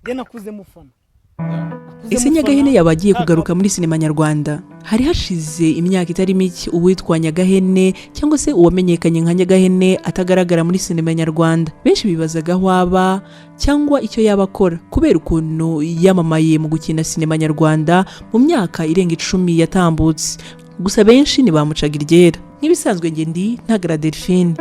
nakuze mufana. Ese Nyagahene yabagiye kugaruka muri sinema nyarwanda? Hari hashize imyaka itari mike uwitwa Nyagahene cyangwa se uwamenyekanye nka Nyagahene atagaragara muri sinema nyarwanda. Benshi bibazaga aho aba cyangwa icyo yaba akora kubera ukuntu yamamaye mu gukina sinema nyarwanda mu myaka irenga 10 yatambutse. Gusa benshi ntibamucaga iryera. Nk'ibisanzwe nge ndi Ntagara Delphine.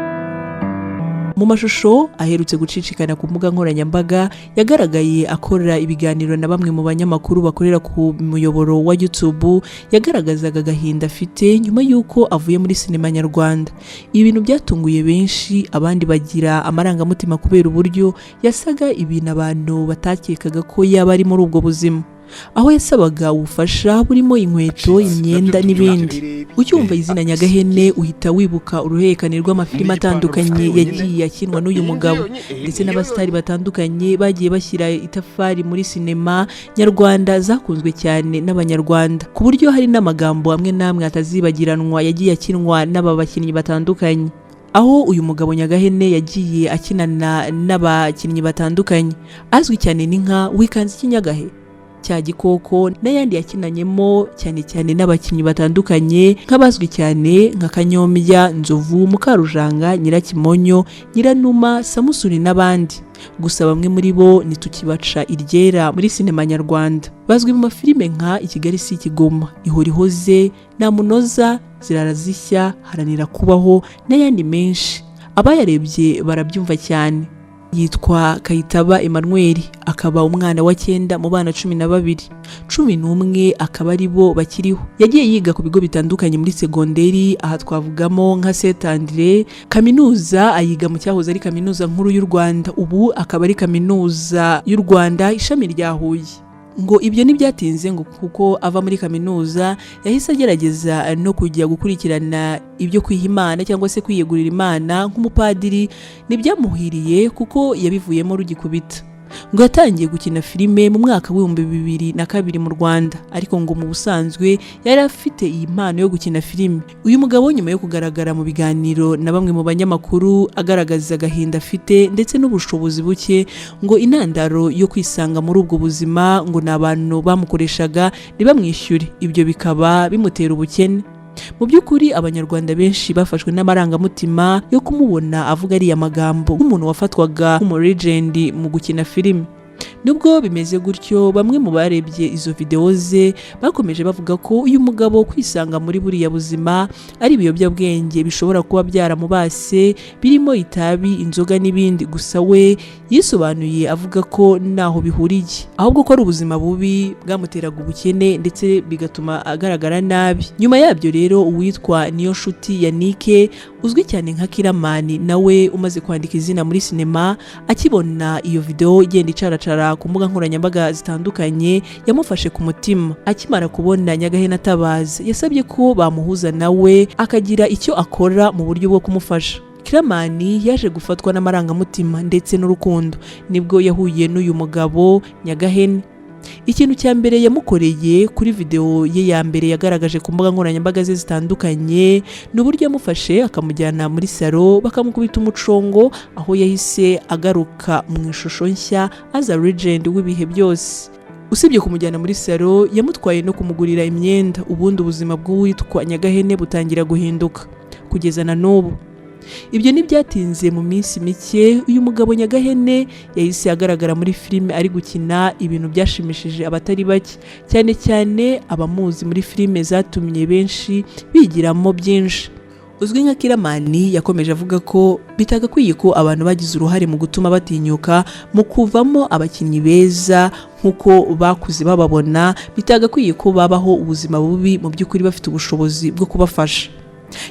Mu mashusho aherutse gucicikana ku mbuga nkoranyambaga yagaragaye akora ibiganiro na bamwe mu banyamakuru bakorera ku muyoboro wa YouTube, yagaragazaga agahinda afite nyuma yuko avuye muri sinema nyarwanda. Ibintu byatunguye benshi, abandi bagira amarangamutima kubera uburyo yasaga ibintu abantu batakekaga ko yaba ari muri ubwo buzima, aho yasabaga ubufasha burimo inkweto, imyenda n'ibindi. Ucyumva izina Nyagahene uhita wibuka uruhererekane rw'amafilime atandukanye yagiye akinwa n'uyu mugabo, ndetse n'abasitari batandukanye bagiye bashyira itafari muri sinema nyarwanda zakunzwe cyane n'abanyarwanda, ku buryo hari n'amagambo amwe namwe atazibagiranwa yagiye akinwa n'aba bakinnyi batandukanye. Aho uyu mugabo Nyagahene yagiye akinana n'abakinnyi batandukanye, azwi cyane ni nka wikanze ikinyagahe, cya gikoko, n'ayandi yakinanyemo cyane cyane n'abakinnyi batandukanye nk'abazwi cyane nka Kanyombya, Nzovu, Mukarujanga, Nyirakimonyo, Nyiranuma, Samusuri n'abandi. Gusa bamwe muri bo ntitukibaca iryera muri sinema nyarwanda. Bazwi mu mafilime nka Ikigali si Ikigoma, Ihorihoze, Namunoza, Zirarazishya, Haranira kubaho n'ayandi menshi. Abayarebye barabyumva cyane. Yitwa Kayitaba Emmanuel, akaba umwana wa 9 mu bana 12, 11 akaba ari bo bakiriho. Yagiye yiga ku bigo bitandukanye muri segonderi, aha twavugamo nka Saint Andre, kaminuza ayiga mu cyahoze ari kaminuza nkuru y'u Rwanda, ubu akaba ari kaminuza y'u Rwanda ishami rya Huye. Ngo ibyo ntibyatinze ngo kuko ava muri kaminuza yahise agerageza no kujya gukurikirana ibyo kwihimana cyangwa se kwiyegurira Imana nk'umupadiri. Nibyamuhiriye kuko yabivuyemo rugikubita. Ngo yatangiye gukina filime mu mwaka wa 2002 mu Rwanda, ariko ngo mu busanzwe yari afite iyi mpano yo gukina filime. Uyu mugabo nyuma yo kugaragara mu biganiro na bamwe mu banyamakuru agaragaza agahinda afite ndetse n'ubushobozi buke, ngo intandaro yo kwisanga muri ubwo buzima ngo n'abantu bamukoreshaga ntibamwishyure, ibyo bikaba bimutera ubukene. Mu by'ukuri abanyarwanda benshi bafashwe n'amarangamutima yo kumubona avuga ari amagambo nk'umuntu wafatwaga nk'umulegend mu gukina filime. Nubwo bimeze gutyo, bamwe mu barebye izo video ze bakomeje bavuga ko uyu mugabo kwisanga muri buriya buzima ari ibiyobyabwenge bishobora kuba byaramubase, birimo itabi, inzoga n'ibindi. Gusa we yisobanuye avuga ko naho bihuriye, ahubwo ko ari ubuzima bubi bwamuteraga ubukene ndetse bigatuma agaragara nabi. Nyuma yabyo rero uwitwa Niyonshuti Yannick, uzwi cyane nka killerman, nawe umaze kwandika izina muri sinema, akibona iyo video igenda icaracara ku mbuga nkoranyambaga zitandukanye, yamufashe ku mutima. Akimara kubona Nyagahene atabaza, yasabye ko bamuhuza nawe akagira icyo akora mu buryo bwo kumufasha. Killerman yaje gufatwa n'amarangamutima ndetse n'urukundo nibwo yahuye n'uyu mugabo Nyagahene. Ikintu cya mbere yamukoreye kuri video ye ya mbere yagaragaje ku mbuga nkoranyambaga ze zitandukanye n'uburyo yamufashe akamujyana muri salo bakamukubita umucongo, aho yahise agaruka mu ishusho nshya as a legend w'ibihe byose. Usibye kumujyana muri salo, yamutwaye no kumugurira imyenda. Ubundi ubuzima bw'uwitwa Nyagahene butangira guhinduka kugeza na n'ubu. Ibyo ntibyatinze, mu minsi mike uyu mugabo Nyagahene yahise agaragara muri filime ari gukina ibintu byashimishije abatari bake, cyane cyane abamuzi muri filime zatumye benshi bigiramo byinshi. Uzwi nka killerman yakomeje avuga ko bitagakwiye ko abantu bagize uruhare mu gutuma batinyuka mu kuvamo abakinnyi beza nkuko bakuze bababona, bitagakwiye ko babaho ubuzima bubi mu by'ukuri bafite ubushobozi bwo kubafasha.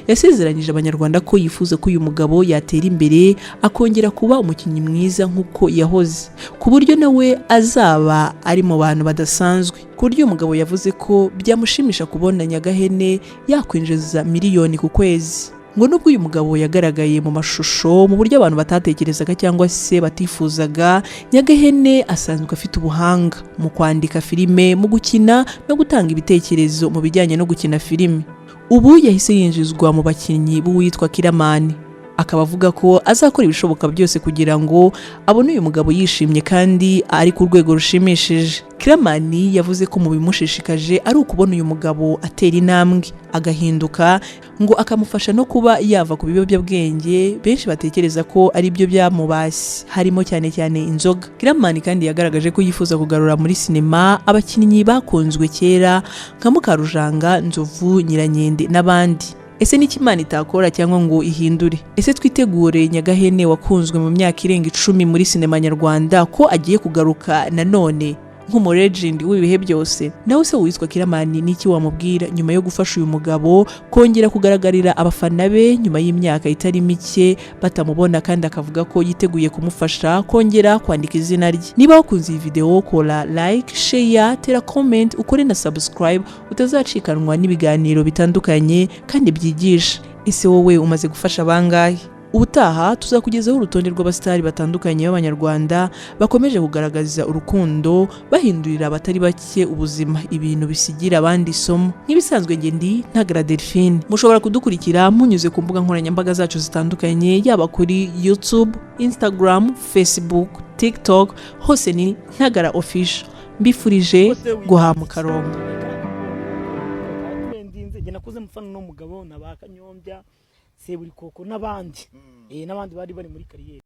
Yasezeranyije abanyarwanda ko yifuza ko uyu mugabo yatera imbere akongera kuba umukinnyi mwiza nkuko yahoze, ku buryo nawe azaba ari mu bantu badasanzwe. Ku buryo umugabo yavuze ko byamushimisha kubona Nyagahene yakwinjiza miliyoni ku kwezi. Ngo nubwo uyu mugabo yagaragaye mu mashusho mu buryo abantu batatekerezaga cyangwa se batifuzaga, Nyagahene asanzwe afite ubuhanga mu kwandika filime, mu gukina no gutanga ibitekerezo mu bijyanye no gukina filime. Ubu yahise yinjizwa mu bakinnyi b'uwitwa killerman. akaba avuga ko azakora ibishoboka byose kugira ngo abone uyu mugabo yishimye kandi ari ku rwego rushimishije. Killerman yavuze ko mu bimushishikaje ari ukubona uyu mugabo atera intambwe agahinduka, ngo akamufasha no kuba yava ku biyobyabwenge benshi batekereza ko ari byo byamubashye, harimo cyane cyane inzoga. Killerman kandi yagaragaje ko yifuza kugarura muri sinema abakinnyi bakunzwe kera nka Mukarujanga, Nzovu, Nyirankende n'abandi. Ese niki Imana itakora cyangwa ngo ihindure? Ese twitegure Nyagahene wakunzwe mu myaka irenga 10 muri sinema nyarwanda ko agiye kugaruka nanone nk'umu legend w'ibihe byose? Nawe se witwa Killerman niki wamubwira nyuma yo gufasha uyu mugabo kongera kugaragarira abafana be nyuma y'imyaka itari mike batamubona, kandi akavuga ko yiteguye kumufasha kongera kwandika izina rye? Niba wakunze iyi video kora like, share, tera comment, ukore na subscribe utazacikanwa n'ibiganiro bitandukanye kandi byigisha. Ese wowe umaze gufasha bangahe? Ubutaha tuzakugezaho urutonde rw'abastari batandukanye b'abanyarwanda bakomeje kugaragaza urukundo bahindurira abatari bake ubuzima, ibintu bisigira abandi isomo. Nk'ibisanzwe nge ndi Ntagara Delphine. Mushobora kudukurikira munyuze ku mbuga nkoranyambaga zacu zitandukanye, yaba kuri YouTube, Instagram, Facebook, TikTok, hose ni Ntagara official. Mbifurije guhamuka rongo. Nakuze mufana no mugabo nabakanyombya Seburikoko n'abandi bari muri kariyeri.